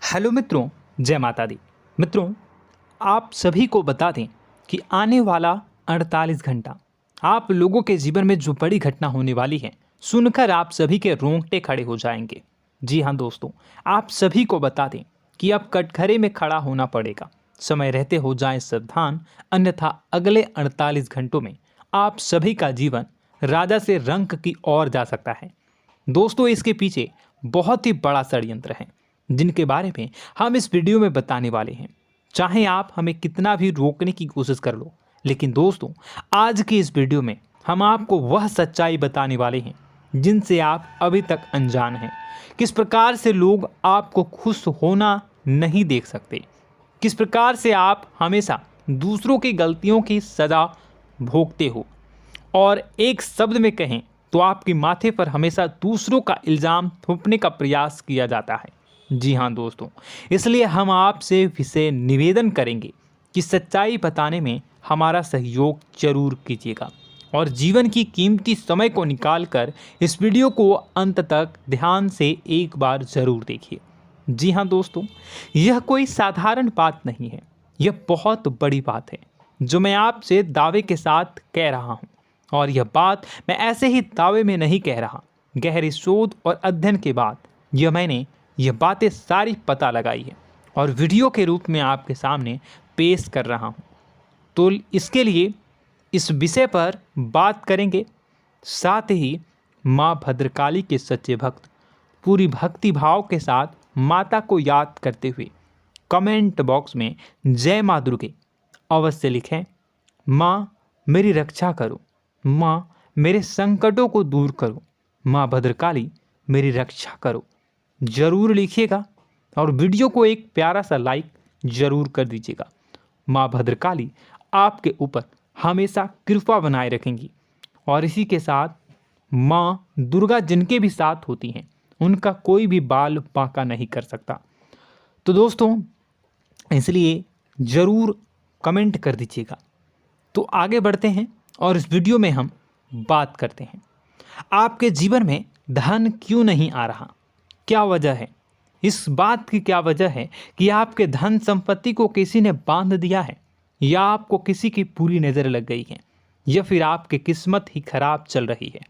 Hello मित्रों, जय माता दी। मित्रों, आप सभी को बता दें कि आने वाला 48 घंटा आप लोगों के जीवन में जो बड़ी घटना होने वाली है, सुनकर आप सभी के रोंगटे खड़े हो जाएंगे। जी हाँ दोस्तों, आप सभी को बता दें कि अब कटघरे में खड़ा होना पड़ेगा। समय रहते हो जाएं सावधान, अन्यथा अगले 48 घंटों में आप सभी का जीवन राजा से रंक की ओर जा सकता है। दोस्तों, इसके पीछे बहुत ही बड़ा षड्यंत्र है जिनके बारे में हम इस वीडियो में बताने वाले हैं। चाहे आप हमें कितना भी रोकने की कोशिश कर लो, लेकिन दोस्तों आज की इस वीडियो में हम आपको वह सच्चाई बताने वाले हैं जिनसे आप अभी तक अनजान हैं। किस प्रकार से लोग आपको खुश होना नहीं देख सकते, किस प्रकार से आप हमेशा दूसरों की गलतियों की सज़ा भोगते हो, और एक शब्द में कहें तो आपके माथे पर हमेशा दूसरों का इल्ज़ाम थोपने का प्रयास किया जाता है। जी हाँ दोस्तों, इसलिए हम आपसे विशेष निवेदन करेंगे कि सच्चाई बताने में हमारा सहयोग जरूर कीजिएगा और जीवन की कीमती समय को निकालकर इस वीडियो को अंत तक ध्यान से एक बार ज़रूर देखिए। जी हाँ दोस्तों, यह कोई साधारण बात नहीं है, यह बहुत बड़ी बात है जो मैं आपसे दावे के साथ कह रहा हूँ। और यह बात मैं ऐसे ही दावे में नहीं कह रहा, गहरी शोध और अध्ययन के बाद मैंने यह बातें सारी पता लगाई है और वीडियो के रूप में आपके सामने पेश कर रहा हूँ। तो इसके लिए इस विषय पर बात करेंगे। साथ ही माँ भद्रकाली के सच्चे भक्त पूरी भक्ति भाव के साथ माता को याद करते हुए कमेंट बॉक्स में जय माँ दुर्गे अवश्य लिखें। माँ मेरी रक्षा करो, माँ मेरे संकटों को दूर करो, माँ भद्रकाली मेरी रक्षा करो, जरूर लिखिएगा और वीडियो को एक प्यारा सा लाइक जरूर कर दीजिएगा। माँ भद्रकाली आपके ऊपर हमेशा कृपा बनाए रखेंगी और इसी के साथ माँ दुर्गा जिनके भी साथ होती हैं उनका कोई भी बाल बांका नहीं कर सकता। तो दोस्तों, इसलिए ज़रूर कमेंट कर दीजिएगा। तो आगे बढ़ते हैं और इस वीडियो में हम बात करते हैं, आपके जीवन में धन क्यों नहीं आ रहा, क्या वजह है। इस बात की क्या वजह है कि आपके धन संपत्ति को किसी ने बांध दिया है, या आपको किसी की पूरी नज़र लग गई है, या फिर आपकी किस्मत ही खराब चल रही है।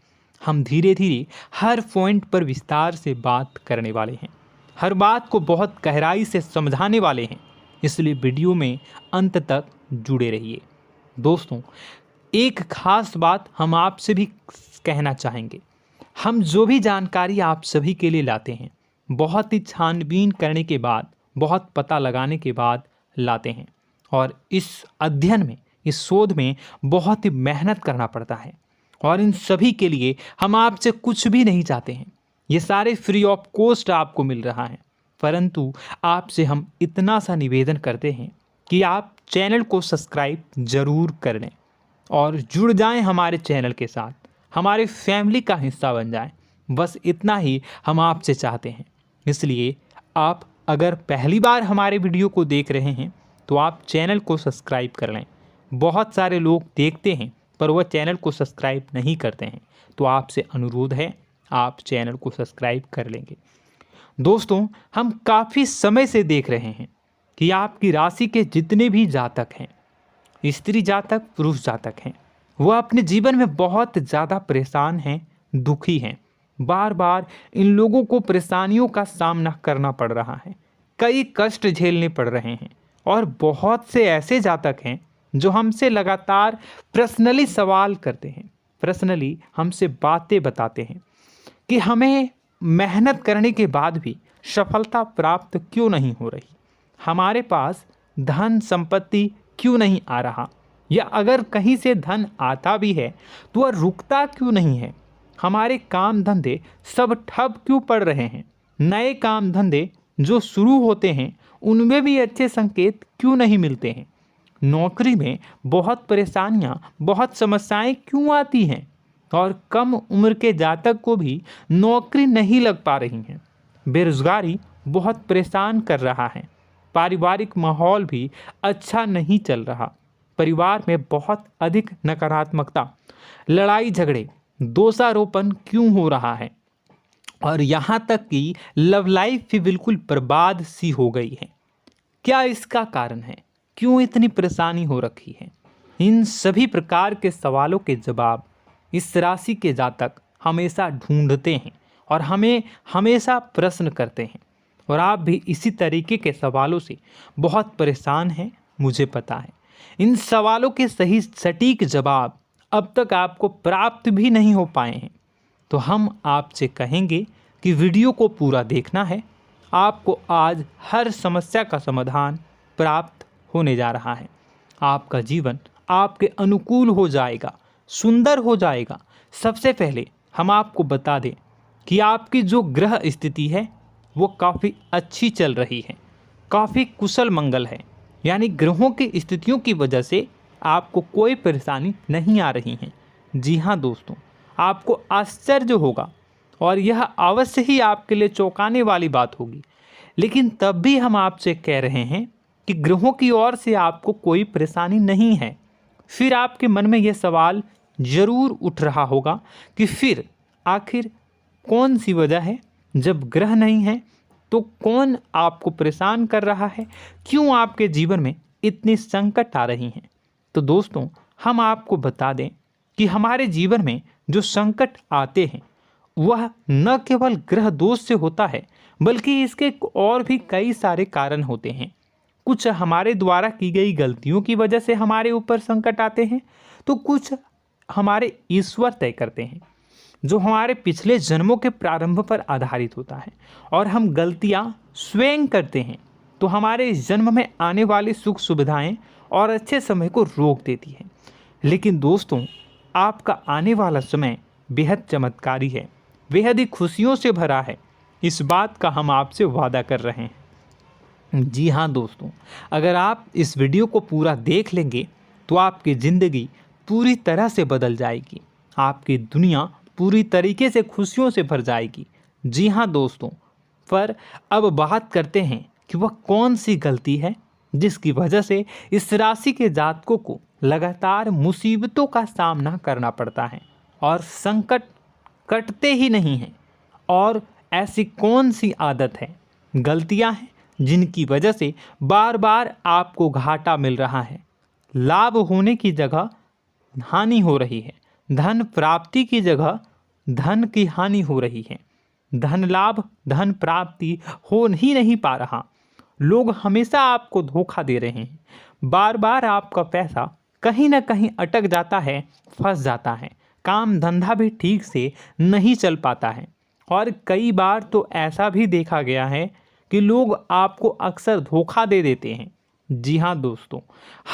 हम धीरे धीरे हर पॉइंट पर विस्तार से बात करने वाले हैं, हर बात को बहुत गहराई से समझाने वाले हैं, इसलिए वीडियो में अंत तक जुड़े रहिए। दोस्तों, एक खास बात हम आपसे भी कहना चाहेंगे, हम जो भी जानकारी आप सभी के लिए लाते हैं बहुत ही छानबीन करने के बाद, बहुत पता लगाने के बाद लाते हैं, और इस अध्ययन में, इस शोध में बहुत ही मेहनत करना पड़ता है। और इन सभी के लिए हम आपसे कुछ भी नहीं चाहते हैं, ये सारे फ्री ऑफ कॉस्ट आपको मिल रहा है। परंतु आपसे हम इतना सा निवेदन करते हैं कि आप चैनल को सब्सक्राइब ज़रूर कर लें और जुड़ जाएं हमारे चैनल के साथ, हमारे फैमिली का हिस्सा बन जाएं। बस इतना ही हम आपसे चाहते हैं। इसलिए आप अगर पहली बार हमारे वीडियो को देख रहे हैं तो आप चैनल को सब्सक्राइब कर लें। बहुत सारे लोग देखते हैं पर वह चैनल को सब्सक्राइब नहीं करते हैं, तो आपसे अनुरोध है आप चैनल को सब्सक्राइब कर लेंगे। दोस्तों, हम काफ़ी समय से देख रहे हैं कि आपकी राशि के जितने भी जातक हैं, स्त्री जातक, पुरुष जातक हैं, वह अपने जीवन में बहुत ज़्यादा परेशान हैं, दुखी हैं। बार बार इन लोगों को परेशानियों का सामना करना पड़ रहा है, कई कष्ट झेलने पड़ रहे हैं। और बहुत से ऐसे जातक हैं जो हमसे लगातार पर्सनली सवाल करते हैं, पर्सनली हमसे बातें बताते हैं कि हमें मेहनत करने के बाद भी सफलता प्राप्त क्यों नहीं हो रही, हमारे पास धन संपत्ति क्यों नहीं आ रहा, या अगर कहीं से धन आता भी है तो वह रुकता क्यों नहीं है, हमारे काम धंधे सब ठप क्यों पड़ रहे हैं, नए काम धंधे जो शुरू होते हैं उनमें भी अच्छे संकेत क्यों नहीं मिलते हैं, नौकरी में बहुत परेशानियां, बहुत समस्याएं क्यों आती हैं, और कम उम्र के जातक को भी नौकरी नहीं लग पा रही हैं, बेरोजगारी बहुत परेशान कर रहा है, पारिवारिक माहौल भी अच्छा नहीं चल रहा, परिवार में बहुत अधिक नकारात्मकता, लड़ाई झगड़े, दोषारोपण क्यों हो रहा है, और यहाँ तक कि लव लाइफ भी बिल्कुल बर्बाद सी हो गई है। क्या इसका कारण है? क्यों इतनी परेशानी हो रखी है? इन सभी प्रकार के सवालों के जवाब इस राशि के जातक हमेशा ढूंढते हैं और हमें हमेशा प्रश्न करते हैं, और आप भी इसी तरीके के सवालों से बहुत परेशान हैं, मुझे पता है। इन सवालों के सही सटीक जवाब अब तक आपको प्राप्त भी नहीं हो पाए हैं, तो हम आपसे कहेंगे कि वीडियो को पूरा देखना है। आपको आज हर समस्या का समाधान प्राप्त होने जा रहा है। आपका जीवन आपके अनुकूल हो जाएगा, सुंदर हो जाएगा। सबसे पहले हम आपको बता दें कि आपकी जो ग्रह स्थिति है वो काफ़ी अच्छी चल रही है, काफ़ी कुशल मंगल है, यानी ग्रहों की स्थितियों की वजह से आपको कोई परेशानी नहीं आ रही है। जी हाँ दोस्तों, आपको आश्चर्य होगा और यह अवश्य ही आपके लिए चौंकाने वाली बात होगी, लेकिन तब भी हम आपसे कह रहे हैं कि ग्रहों की ओर से आपको कोई परेशानी नहीं है। फिर आपके मन में यह सवाल जरूर उठ रहा होगा कि फिर आखिर कौन सी वजह है? जब ग्रह नहीं है तो कौन आपको परेशान कर रहा है? क्यों आपके जीवन में इतनी संकट आ रही हैं? तो दोस्तों, हम आपको बता दें कि हमारे जीवन में जो संकट आते हैं वह न केवल ग्रह दोष से होता है, बल्कि इसके और भी कई सारे कारण होते हैं। कुछ हमारे द्वारा की गई गलतियों की वजह से हमारे ऊपर संकट आते हैं, तो कुछ हमारे ईश्वर तय करते हैं, जो हमारे पिछले जन्मों के प्रारंभ पर आधारित होता है। और हम गलतियां स्वयं करते हैं तो हमारे इस जन्म में आने वाली सुख सुविधाएं और अच्छे समय को रोक देती है। लेकिन दोस्तों, आपका आने वाला समय बेहद चमत्कारी है, बेहद ही खुशियों से भरा है। इस बात का हम आपसे वादा कर रहे हैं। जी हाँ दोस्तों, अगर आप इस वीडियो को पूरा देख लेंगे तो आपकी ज़िंदगी पूरी तरह से बदल जाएगी, आपकी दुनिया पूरी तरीके से खुशियों से भर जाएगी। जी हाँ दोस्तों, पर अब बात करते हैं कि वह कौन सी गलती है जिसकी वजह से इस राशि के जातकों को लगातार मुसीबतों का सामना करना पड़ता है और संकट कटते ही नहीं हैं। और ऐसी कौन सी आदत है, गलतियां हैं जिनकी वजह से बार बार आपको घाटा मिल रहा है, लाभ होने की जगह हानि हो रही है, धन प्राप्ति की जगह धन की हानि हो रही है, धन लाभ धन प्राप्ति हो ही नहीं पा रहा, लोग हमेशा आपको धोखा दे रहे हैं, बार बार आपका पैसा कहीं ना कहीं अटक जाता है, फंस जाता है, काम धंधा भी ठीक से नहीं चल पाता है। और कई बार तो ऐसा भी देखा गया है कि लोग आपको अक्सर धोखा दे देते हैं। जी हाँ दोस्तों,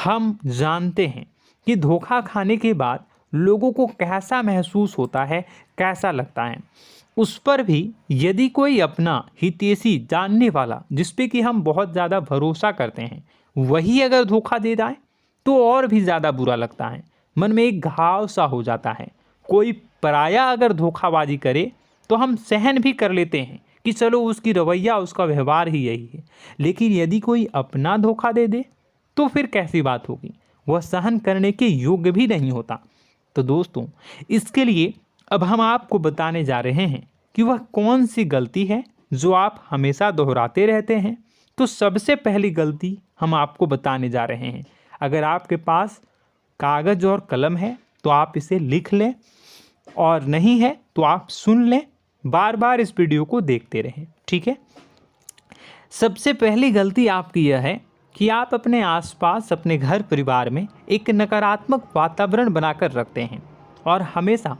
हम जानते हैं कि धोखा खाने के बाद लोगों को कैसा महसूस होता है, कैसा लगता है। उस पर भी यदि कोई अपना हितैषी जानने वाला, जिस पे कि हम बहुत ज़्यादा भरोसा करते हैं, वही अगर धोखा दे जाए तो और भी ज़्यादा बुरा लगता है, मन में एक घाव सा हो जाता है। कोई पराया अगर धोखाबाजी करे तो हम सहन भी कर लेते हैं कि चलो उसकी रवैया उसका व्यवहार ही यही है, लेकिन यदि कोई अपना धोखा दे दे तो फिर कैसी बात होगी, वह सहन करने के योग्य भी नहीं होता। तो दोस्तों, इसके लिए अब हम आपको बताने जा रहे हैं कि वह कौन सी गलती है जो आप हमेशा दोहराते रहते हैं। तो सबसे पहली गलती हम आपको बताने जा रहे हैं। अगर आपके पास कागज़ और कलम है तो आप इसे लिख लें, और नहीं है तो आप सुन लें, बार बार इस वीडियो को देखते रहें, ठीक है। सबसे पहली गलती आपकी यह है कि आप अपने आसपास, अपने घर परिवार में एक नकारात्मक वातावरण बनाकर रखते हैं, और हमेशा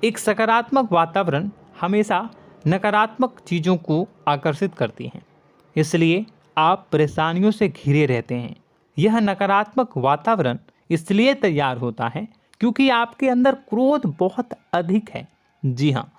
एक सकारात्मक वातावरण हमेशा नकारात्मक चीज़ों को आकर्षित करती हैं, इसलिए आप परेशानियों से घिरे रहते हैं। यह नकारात्मक वातावरण इसलिए तैयार होता है क्योंकि आपके अंदर क्रोध बहुत अधिक है। जी हाँ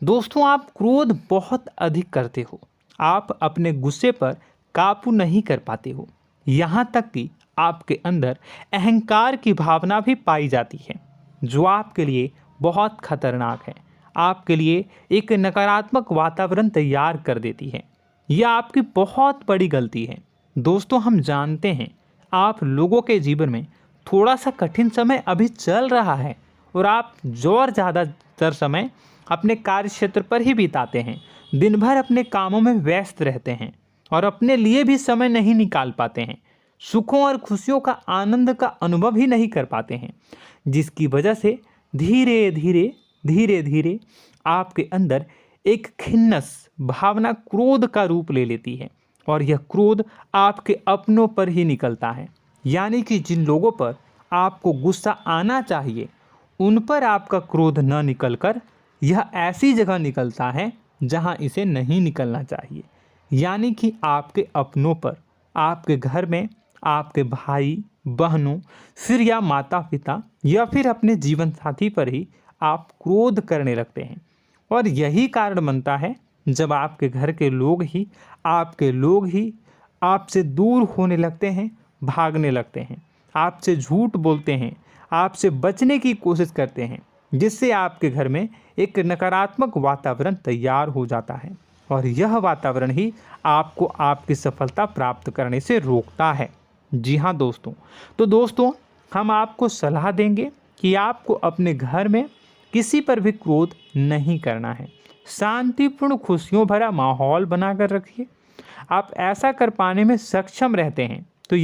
दोस्तों, आप क्रोध बहुत अधिक करते हो, आप अपने गुस्से पर काबू नहीं कर पाते हो, यहाँ तक कि आपके अंदर अहंकार की भावना भी पाई जाती है, जो आपके लिए बहुत खतरनाक है, आपके लिए एक नकारात्मक वातावरण तैयार कर देती है। यह आपकी बहुत बड़ी गलती है। दोस्तों, हम जानते हैं आप लोगों के जीवन में थोड़ा सा कठिन समय अभी चल रहा है, और आप और ज़्यादातर समय अपने कार्य क्षेत्र पर ही बिताते हैं। दिन भर अपने कामों में व्यस्त रहते हैं और अपने लिए भी समय नहीं निकाल पाते हैं। सुखों और खुशियों का आनंद का अनुभव ही नहीं कर पाते हैं, जिसकी वजह से धीरे धीरे आपके अंदर एक खिन्नस भावना क्रोध का रूप ले लेती है और यह क्रोध आपके अपनों पर ही निकलता है। यानी कि जिन लोगों पर आपको गुस्सा आना चाहिए उन पर आपका क्रोध न निकलकर यह ऐसी जगह निकलता है जहां इसे नहीं निकलना चाहिए। यानी कि आपके अपनों पर, आपके घर में आपके भाई बहनों, फिर या माता पिता या फिर अपने जीवन साथी पर ही आप क्रोध करने लगते हैं। और यही कारण बनता है जब आपके घर के लोग ही आपसे दूर होने लगते हैं, भागने लगते हैं, आपसे झूठ बोलते हैं, आपसे बचने की कोशिश करते हैं, जिससे आपके घर में एक नकारात्मक वातावरण तैयार हो जाता है और यह वातावरण ही आपको आपकी सफलता प्राप्त करने से रोकता है। जी हाँ दोस्तों, तो दोस्तों हम आपको सलाह देंगे कि आपको अपने घर में किसी पर भी क्रोध नहीं करना है। शांतिपूर्ण खुशियों भरा माहौल बनाकर रखिए। आप ऐसा कर पाने में सक्षम रहते हैं तो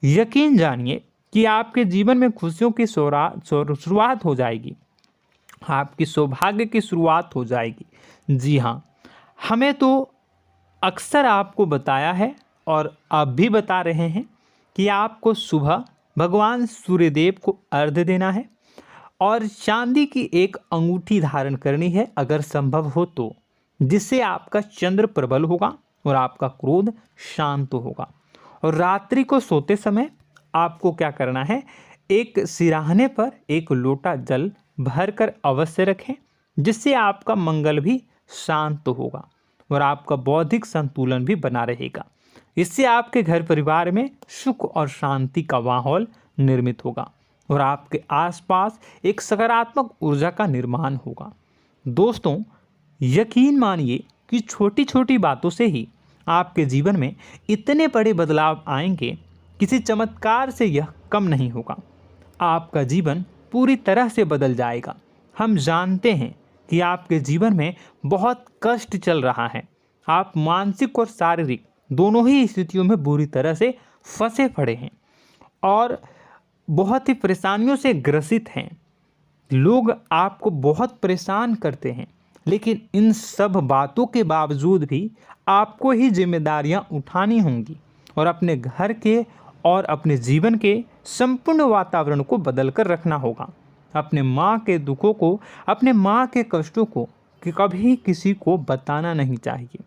यकीन जानिए कि आपके जीवन में खुशियों की शुरुआत हो जाएगी, आपकी सौभाग्य की शुरुआत हो जाएगी। जी हाँ, हमें तो अक्सर आपको बताया है और अब भी बता रहे हैं कि आपको सुबह भगवान सूर्यदेव को अर्घ्य देना है और चांदी की एक अंगूठी धारण करनी है अगर संभव हो तो, जिससे आपका चंद्र प्रबल होगा और आपका क्रोध शांत होगा। और रात्रि को सोते समय आपको क्या करना है, एक सिराहने पर एक लोटा जल भरकर अवश्य रखें, जिससे आपका मंगल भी शांत होगा और आपका बौद्धिक संतुलन भी बना रहेगा। इससे आपके घर परिवार में सुख और शांति का माहौल निर्मित होगा और आपके आसपास एक सकारात्मक ऊर्जा का निर्माण होगा। दोस्तों यकीन मानिए कि छोटी छोटी बातों से ही आपके जीवन में इतने बड़े बदलाव आएंगे, किसी चमत्कार से यह कम नहीं होगा। आपका जीवन पूरी तरह से बदल जाएगा। हम जानते हैं कि आपके जीवन में बहुत कष्ट चल रहा है, आप मानसिक और शारीरिक दोनों ही स्थितियों में बुरी तरह से फंसे पड़े हैं और बहुत ही परेशानियों से ग्रसित हैं। लोग आपको बहुत परेशान करते हैं, लेकिन इन सब बातों के बावजूद भी आपको ही जिम्मेदारियां उठानी होंगी और अपने घर के और अपने जीवन के संपूर्ण वातावरण को बदल कर रखना होगा। अपने माँ के दुखों को, अपने माँ के कष्टों को कभी किसी को बताना नहीं चाहिए,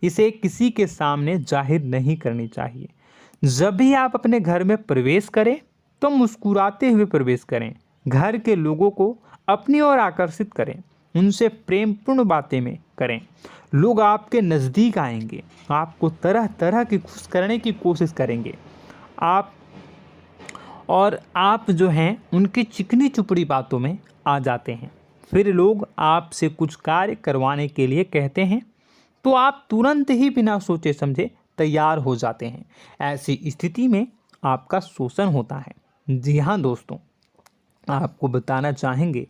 इसे किसी के सामने जाहिर नहीं करनी चाहिए। जब भी आप अपने घर में प्रवेश करें तो मुस्कुराते हुए प्रवेश करें, घर के लोगों को अपनी ओर आकर्षित करें, उनसे प्रेमपूर्ण बातें में करें। लोग आपके नज़दीक आएंगे, आपको तरह तरह की खुश करने की कोशिश करेंगे। आप जो हैं उनकी चिकनी चुपड़ी बातों में आ जाते हैं। फिर लोग आपसे कुछ कार्य करवाने के लिए कहते हैं तो आप तुरंत ही बिना सोचे समझे तैयार हो जाते हैं। ऐसी स्थिति में आपका शोषण होता है। जी हाँ दोस्तों, आपको बताना चाहेंगे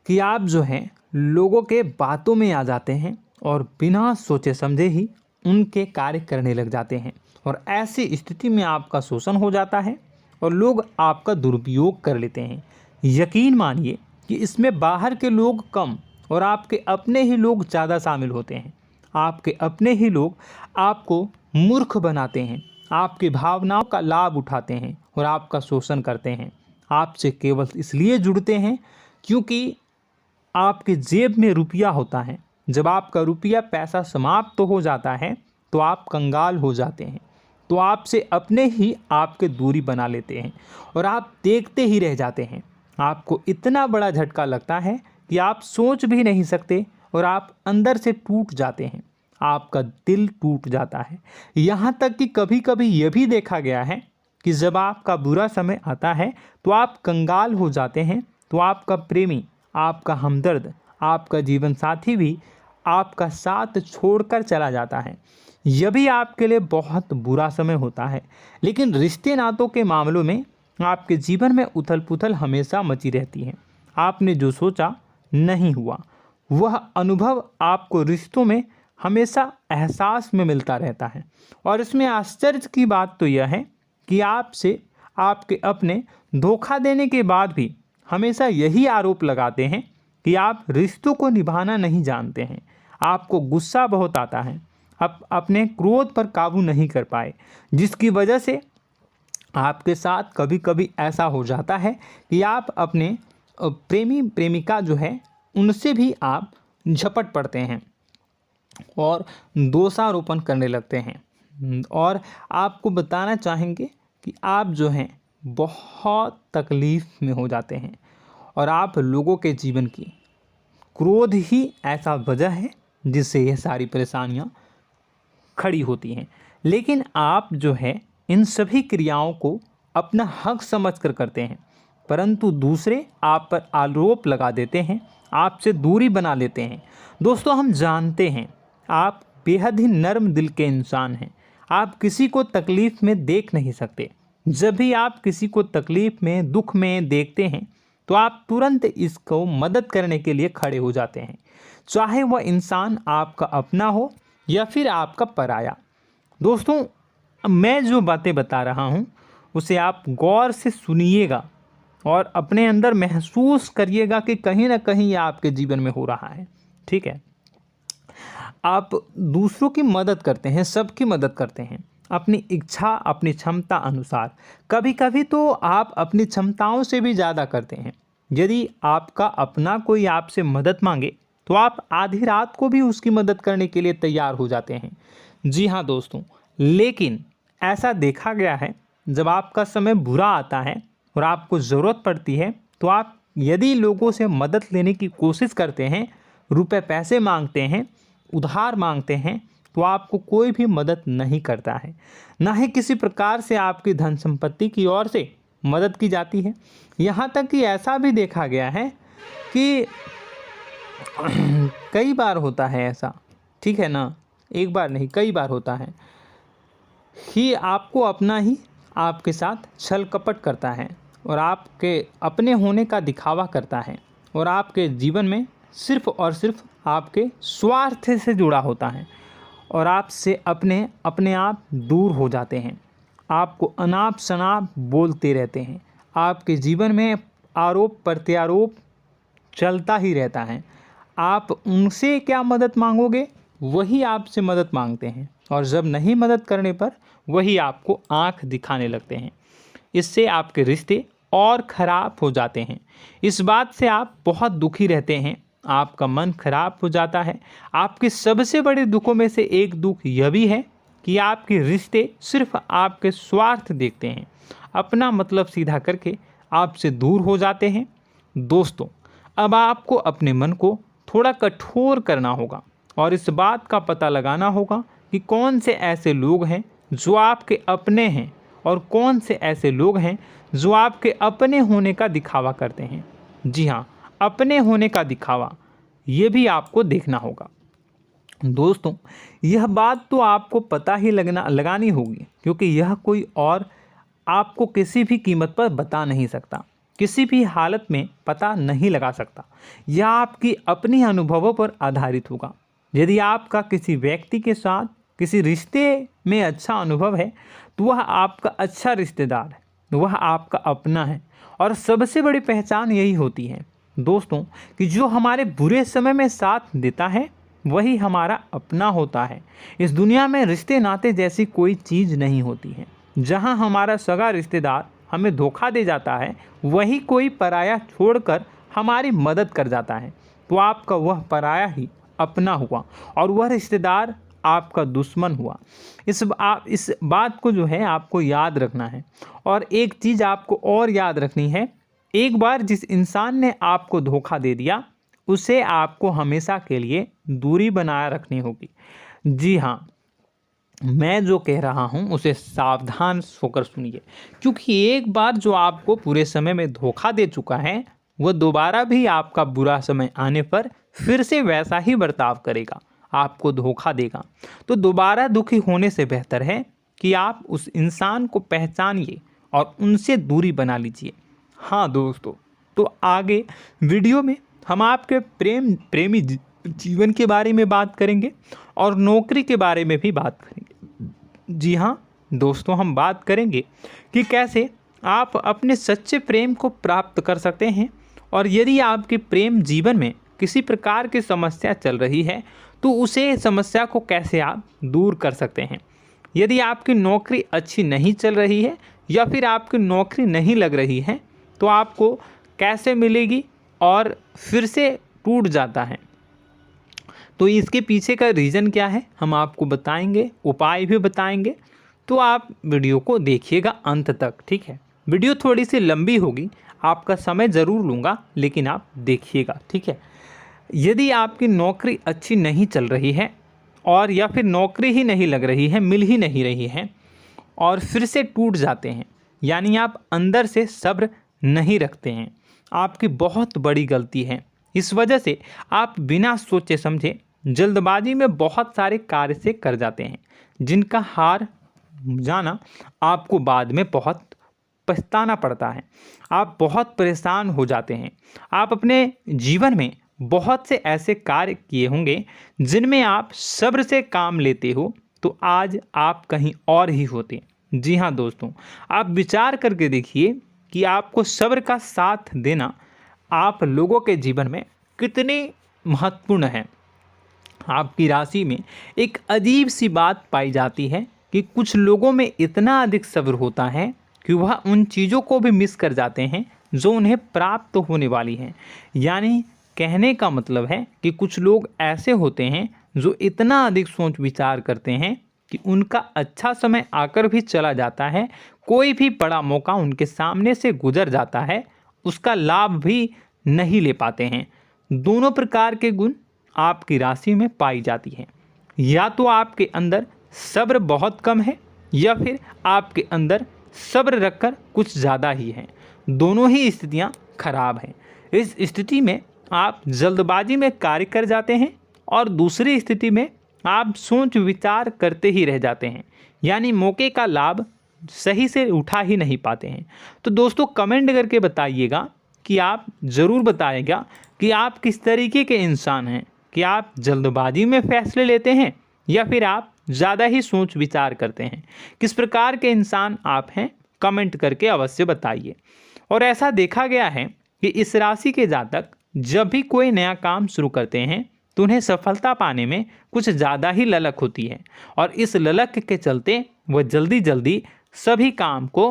कि आप जो हैं लोगों के बातों में आ जाते हैं और बिना सोचे समझे ही उनके कार्य करने लग जाते हैं और ऐसी स्थिति में आपका शोषण हो जाता है और लोग आपका दुरुपयोग कर लेते हैं। यकीन मानिए कि इसमें बाहर के लोग कम और आपके अपने ही लोग ज़्यादा शामिल होते हैं। आपके अपने ही लोग आपको मूर्ख बनाते हैं, आपकी भावनाओं का लाभ उठाते हैं और आपका शोषण करते हैं। आपसे केवल इसलिए जुड़ते हैं क्योंकि आपके जेब में रुपया होता है। जब आपका रुपया पैसा समाप्त हो जाता है तो आप कंगाल हो जाते हैं, तो आपसे अपने ही आपके दूरी बना लेते हैं और आप देखते ही रह जाते हैं। आपको इतना बड़ा झटका लगता है कि आप सोच भी नहीं सकते और आप अंदर से टूट जाते हैं, आपका दिल टूट जाता है। यहाँ तक कि कभी कभी यह भी देखा गया है कि जब आपका बुरा समय आता है तो आप कंगाल हो जाते हैं, तो आपका प्रेमी, आपका हमदर्द, आपका जीवन साथी भी आपका साथ छोड़कर चला जाता है। यह भी आपके लिए बहुत बुरा समय होता है। लेकिन रिश्ते नातों के मामलों में आपके जीवन में उथल पुथल हमेशा मची रहती है। आपने जो सोचा नहीं हुआ, वह अनुभव आपको रिश्तों में हमेशा एहसास में मिलता रहता है। और इसमें आश्चर्य की बात तो यह है कि आपसे आपके अपने धोखा देने के बाद भी हमेशा यही आरोप लगाते हैं कि आप रिश्तों को निभाना नहीं जानते हैं। आपको गुस्सा बहुत आता है, आप अपने क्रोध पर काबू नहीं कर पाए, जिसकी वजह से आपके साथ कभी कभी ऐसा हो जाता है कि आप अपने प्रेमी प्रेमिका जो है उनसे भी आप झपट पड़ते हैं और दोषारोपण करने लगते हैं। और आपको बताना चाहेंगे कि आप जो हैं बहुत तकलीफ़ में हो जाते हैं और आप लोगों के जीवन की क्रोध ही ऐसा वजह है जिससे ये सारी परेशानियां खड़ी होती हैं। लेकिन आप जो है इन सभी क्रियाओं को अपना हक समझकर करते हैं, परंतु दूसरे आप पर आरोप लगा देते हैं, आपसे दूरी बना लेते हैं। दोस्तों, हम जानते हैं आप बेहद ही नर्म दिल के इंसान हैं। आप किसी को तकलीफ़ में देख नहीं सकते। जब भी आप किसी को तकलीफ़ में, दुख में देखते हैं तो आप तुरंत इसको मदद करने के लिए खड़े हो जाते हैं, चाहे वह इंसान आपका अपना हो या फिर आपका पराया। दोस्तों, मैं जो बातें बता रहा हूँ उसे आप गौर से सुनिएगा और अपने अंदर महसूस करिएगा कि कहीं ना कहीं ये आपके जीवन में हो रहा है। ठीक है, आप दूसरों की मदद करते हैं, सबकी मदद करते हैं अपनी इच्छा, अपनी क्षमता अनुसार। कभी कभी तो आप अपनी क्षमताओं से भी ज़्यादा करते हैं। यदि आपका अपना कोई आपसे मदद मांगे तो आप आधी रात को भी उसकी मदद करने के लिए तैयार हो जाते हैं। जी हाँ दोस्तों, लेकिन ऐसा देखा गया है जब आपका समय बुरा आता है और आपको ज़रूरत पड़ती है तो आप यदि लोगों से मदद लेने की कोशिश करते हैं, रुपए पैसे मांगते हैं, उधार मांगते हैं, तो आपको कोई भी मदद नहीं करता है। ना ही किसी प्रकार से आपकी धन संपत्ति की ओर से मदद की जाती है। यहाँ तक कि ऐसा भी देखा गया है कि कई बार होता है ऐसा, ठीक है ना, एक बार नहीं कई बार होता है कि आपको अपना ही आपके साथ छल कपट करता है और आपके अपने होने का दिखावा करता है और आपके जीवन में सिर्फ और सिर्फ आपके स्वार्थ से जुड़ा होता है और आपसे अपने आप दूर हो जाते हैं। आपको अनाप शनाप बोलते रहते हैं। आपके जीवन में आरोप प्रत्यारोप चलता ही रहता है। आप उनसे क्या मदद मांगोगे, वही आपसे मदद मांगते हैं और जब नहीं मदद करने पर वही आपको आंख दिखाने लगते हैं। इससे आपके रिश्ते और ख़राब हो जाते हैं। इस बात से आप बहुत दुखी रहते हैं, आपका मन खराब हो जाता है। आपके सबसे बड़े दुखों में से एक दुख यह भी है कि आपके रिश्ते सिर्फ आपके स्वार्थ देखते हैं, अपना मतलब सीधा करके आपसे दूर हो जाते हैं। दोस्तों, अब आपको अपने मन को थोड़ा कठोर करना होगा और इस बात का पता लगाना होगा कि कौन से ऐसे लोग हैं जो आपके अपने हैं और कौन से ऐसे लोग हैं जो आपके अपने होने का दिखावा करते हैं। जी हाँ, अपने होने का दिखावा, ये भी आपको देखना होगा। दोस्तों, यह बात तो आपको पता ही लगानी होगी, क्योंकि यह कोई और आपको किसी भी कीमत पर बता नहीं सकता, किसी भी हालत में पता नहीं लगा सकता। यह आपकी अपनी अनुभवों पर आधारित होगा। यदि आपका किसी व्यक्ति के साथ किसी रिश्ते में अच्छा अनुभव है तो वह आपका अच्छा रिश्तेदार है, वह आपका अपना है। और सबसे बड़ी पहचान यही होती है दोस्तों कि जो हमारे बुरे समय में साथ देता है वही हमारा अपना होता है। इस दुनिया में रिश्ते नाते जैसी कोई चीज़ नहीं होती है। जहां हमारा सगा रिश्तेदार हमें धोखा दे जाता है, वही कोई पराया छोड़कर हमारी मदद कर जाता है, तो आपका वह पराया ही अपना हुआ और वह रिश्तेदार आपका दुश्मन हुआ। इस बात को जो है आपको याद रखना है। और एक चीज़ आपको और याद रखनी है, एक बार जिस इंसान ने आपको धोखा दे दिया उसे आपको हमेशा के लिए दूरी बनाए रखनी होगी। जी हाँ, मैं जो कह रहा हूँ उसे सावधान होकर सुनिए, क्योंकि एक बार जो आपको पूरे समय में धोखा दे चुका है वह दोबारा भी आपका बुरा समय आने पर फिर से वैसा ही बर्ताव करेगा, आपको धोखा देगा। तो दोबारा दुखी होने से बेहतर है कि आप उस इंसान को पहचानिए और उनसे दूरी बना लीजिए। हाँ दोस्तों, तो आगे वीडियो में हम आपके प्रेमी जीवन के बारे में बात करेंगे और नौकरी के बारे में भी बात करेंगे। जी हाँ दोस्तों, हम बात करेंगे कि कैसे आप अपने सच्चे प्रेम को प्राप्त कर सकते हैं, और यदि आपके प्रेम जीवन में किसी प्रकार की समस्या चल रही है तो उसे समस्या को कैसे आप दूर कर सकते हैं। यदि आपकी नौकरी अच्छी नहीं चल रही है या फिर आपकी नौकरी नहीं लग रही है तो आपको कैसे मिलेगी और फिर से टूट जाता है, तो इसके पीछे का रीज़न क्या है हम आपको बताएंगे, उपाय भी बताएंगे। तो आप वीडियो को देखिएगा अंत तक, ठीक है। वीडियो थोड़ी सी लंबी होगी, आपका समय ज़रूर लूँगा, लेकिन आप देखिएगा, ठीक है। यदि आपकी नौकरी अच्छी नहीं चल रही है और या फिर नौकरी ही नहीं लग रही है, मिल ही नहीं रही है और फिर से टूट जाते हैं, यानी आप अंदर से सब्र नहीं रखते हैं, आपकी बहुत बड़ी गलती है। इस वजह से आप बिना सोचे समझे जल्दबाजी में बहुत सारे कार्य से कर जाते हैं, जिनका हार जाना आपको बाद में बहुत पछताना पड़ता है। आप बहुत परेशान हो जाते हैं। आप अपने जीवन में बहुत से ऐसे कार्य किए होंगे जिनमें आप सब्र से काम लेते हो, तो आज आप कहीं और ही होते। जी हाँ दोस्तों, आप विचार करके देखिए कि आपको सब्र का साथ देना आप लोगों के जीवन में कितनी महत्वपूर्ण है। आपकी राशि में एक अजीब सी बात पाई जाती है कि कुछ लोगों में इतना अधिक सब्र होता है कि वह उन चीज़ों को भी मिस कर जाते हैं जो उन्हें प्राप्त होने वाली हैं। यानी कहने का मतलब है कि कुछ लोग ऐसे होते हैं जो इतना अधिक सोच विचार करते हैं कि उनका अच्छा समय आकर भी चला जाता है, कोई भी बड़ा मौका उनके सामने से गुजर जाता है, उसका लाभ भी नहीं ले पाते हैं। दोनों प्रकार के गुण आपकी राशि में पाई जाती हैं। या तो आपके अंदर सब्र बहुत कम है या फिर आपके अंदर सब्र रखकर कुछ ज़्यादा ही है। दोनों ही स्थितियाँ खराब हैं। इस स्थिति में आप जल्दबाजी में कार्य कर जाते हैं और दूसरी स्थिति में आप सोच विचार करते ही रह जाते हैं, यानी मौके का लाभ सही से उठा ही नहीं पाते हैं। तो दोस्तों कमेंट करके बताइएगा कि आप ज़रूर बताइएगा कि आप किस तरीके के इंसान हैं, कि आप जल्दबाजी में फैसले लेते हैं या फिर आप ज़्यादा ही सोच विचार करते हैं। किस प्रकार के इंसान आप हैं, कमेंट करके अवश्य बताइए। और ऐसा देखा गया है कि इस राशि के जातक जब भी कोई नया काम शुरू करते हैं तो उन्हें सफलता पाने में कुछ ज़्यादा ही ललक होती है, और इस ललक के चलते वह जल्दी जल्दी सभी काम को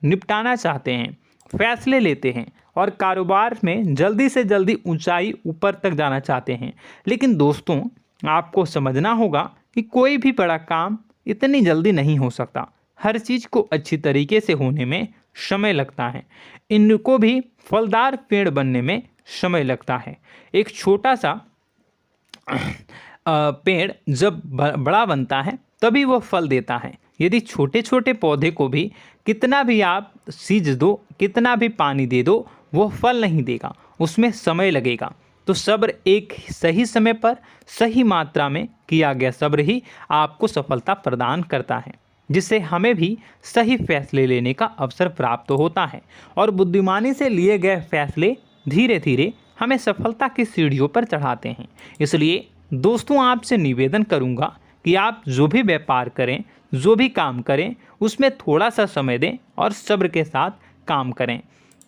निपटाना चाहते हैं, फैसले लेते हैं और कारोबार में जल्दी से जल्दी ऊंचाई ऊपर तक जाना चाहते हैं। लेकिन दोस्तों आपको समझना होगा कि कोई भी बड़ा काम इतनी जल्दी नहीं हो सकता। हर चीज़ को अच्छी तरीके से होने में समय लगता है। इनको भी फलदार पेड़ बनने में समय लगता है। एक छोटा सा पेड़ जब बड़ा बनता है तभी वो फल देता है। यदि छोटे छोटे पौधे को भी कितना भी आप सींच दो, कितना भी पानी दे दो, वो फल नहीं देगा, उसमें समय लगेगा। तो सब्र एक सही समय पर सही मात्रा में किया गया सब्र ही आपको सफलता प्रदान करता है, जिससे हमें भी सही फैसले लेने का अवसर प्राप्त होता है। और बुद्धिमानी से लिए गए फैसले धीरे धीरे हमें सफलता की सीढ़ियों पर चढ़ाते हैं। इसलिए दोस्तों आपसे निवेदन करूंगा कि आप जो भी व्यापार करें, जो भी काम करें, उसमें थोड़ा सा समय दें और सब्र के साथ काम करें।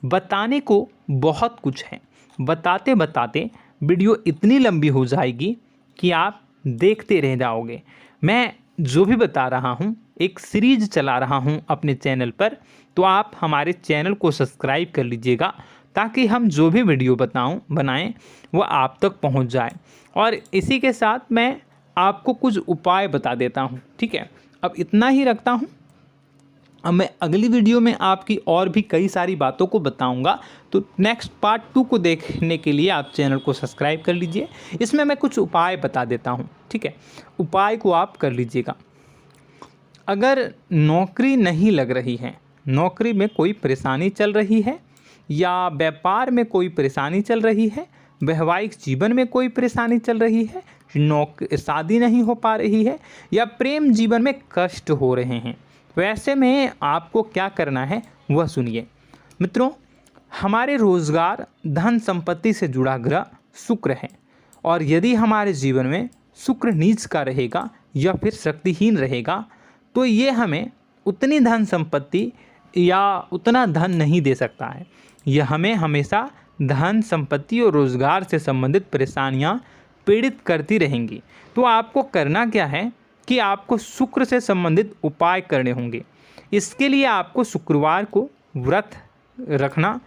बताने को बहुत कुछ है, बताते बताते वीडियो इतनी लंबी हो जाएगी कि आप देखते रह जाओगे। मैं जो भी बता रहा हूँ एक सीरीज चला रहा हूँ अपने चैनल पर, तो आप हमारे चैनल को सब्सक्राइब कर लीजिएगा ताकि हम जो भी वीडियो बनाएं वो आप तक पहुँच जाए। और इसी के साथ मैं आपको कुछ उपाय बता देता हूँ, ठीक है। अब इतना ही रखता हूँ। अब मैं अगली वीडियो में आपकी और भी कई सारी बातों को बताऊंगा। तो नेक्स्ट पार्ट 2 को देखने के लिए आप चैनल को सब्सक्राइब कर लीजिए। इसमें मैं कुछ उपाय बता देता हूं, ठीक है। उपाय को आप कर लीजिएगा। अगर नौकरी नहीं लग रही है, नौकरी में कोई परेशानी चल रही है, या व्यापार में कोई परेशानी चल रही है, वैवाहिक जीवन में कोई परेशानी चल रही है, शादी नहीं हो पा रही है, या प्रेम जीवन में कष्ट हो रहे हैं, वैसे में आपको क्या करना है, वह सुनिए। मित्रों, हमारे रोजगार धन संपत्ति से जुड़ा ग्रह शुक्र है, और यदि हमारे जीवन में शुक्र नीच का रहेगा या फिर शक्तिहीन रहेगा तो ये हमें उतनी धन संपत्ति या उतना धन नहीं दे सकता है। यह हमें हमेशा धन संपत्ति और रोजगार से संबंधित परेशानियां पीड़ित करती रहेंगी। तो आपको करना क्या है कि आपको शुक्र से संबंधित उपाय करने होंगे। इसके लिए आपको शुक्रवार को व्रत रखना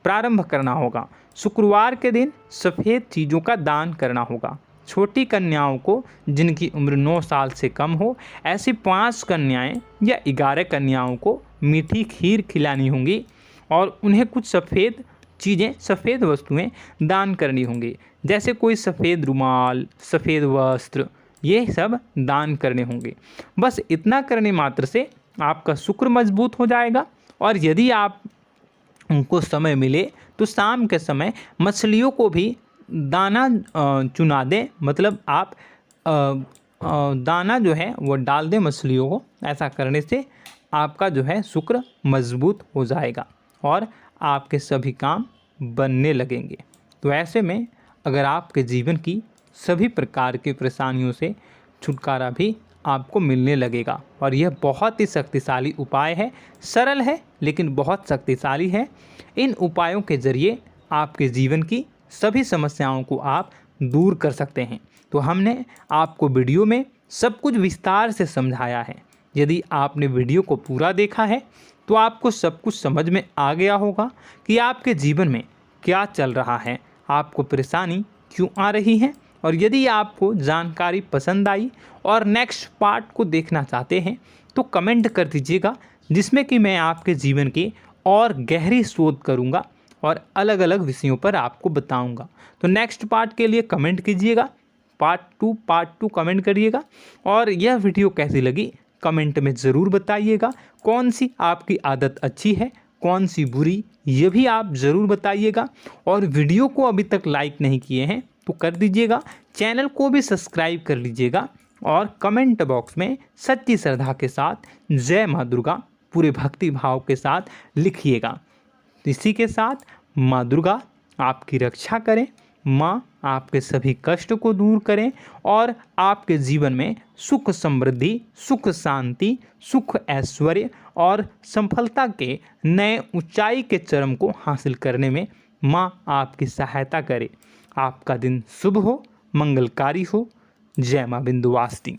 प्रारंभ करना होगा। शुक्रवार के दिन सफ़ेद चीज़ों का दान करना होगा। छोटी कन्याओं को जिनकी उम्र 9 साल से कम हो, ऐसी 5 कन्याएं या 11 कन्याओं को मीठी खीर खिलानी होंगी और उन्हें कुछ सफ़ेद चीज़ें, सफ़ेद वस्तुएं दान करनी होंगी, जैसे कोई सफ़ेद रुमाल, सफ़ेद वस्त्र, ये सब दान करने होंगे। बस इतना करने मात्र से आपका शुक्र मजबूत हो जाएगा। और यदि आप उनको समय मिले तो शाम के समय मछलियों को भी दाना चुना दें, मतलब आप दाना जो है वो डाल दें मछलियों को। ऐसा करने से आपका जो है शुक्र मजबूत हो जाएगा और आपके सभी काम बनने लगेंगे। तो ऐसे में अगर आपके जीवन की सभी प्रकार की परेशानियों से छुटकारा भी आपको मिलने लगेगा। और यह बहुत ही शक्तिशाली उपाय है, सरल है लेकिन बहुत शक्तिशाली है। इन उपायों के जरिए आपके जीवन की सभी समस्याओं को आप दूर कर सकते हैं। तो हमने आपको वीडियो में सब कुछ विस्तार से समझाया है। यदि आपने वीडियो को पूरा देखा है तो आपको सब कुछ समझ में आ गया होगा कि आपके जीवन में क्या चल रहा है, आपको परेशानी क्यों आ रही है। और यदि आपको जानकारी पसंद आई और नेक्स्ट पार्ट को देखना चाहते हैं तो कमेंट कर दीजिएगा, जिसमें कि मैं आपके जीवन की और गहरी शोध करूंगा और अलग अलग विषयों पर आपको बताऊंगा। तो नेक्स्ट पार्ट के लिए कमेंट कीजिएगा, पार्ट टू कमेंट करिएगा। और यह वीडियो कैसी लगी कमेंट में ज़रूर बताइएगा। कौन सी आपकी आदत अच्छी है, कौन सी बुरी, ये भी आप ज़रूर बताइएगा। और वीडियो को अभी तक लाइक नहीं किए हैं तो कर दीजिएगा, चैनल को भी सब्सक्राइब कर लीजिएगा और कमेंट बॉक्स में सच्ची श्रद्धा के साथ जय माँ दुर्गा पूरे भक्ति भाव के साथ लिखिएगा। इसी के साथ माँ दुर्गा आपकी रक्षा करें, माँ आपके सभी कष्ट को दूर करें और आपके जीवन में सुख समृद्धि, सुख शांति, सुख ऐश्वर्य और सफलता के नए ऊंचाई के चरम को हासिल करने में माँ आपकी सहायता करे। आपका दिन शुभ हो, मंगलकारी हो। जय माँ विंध्यवासिनी।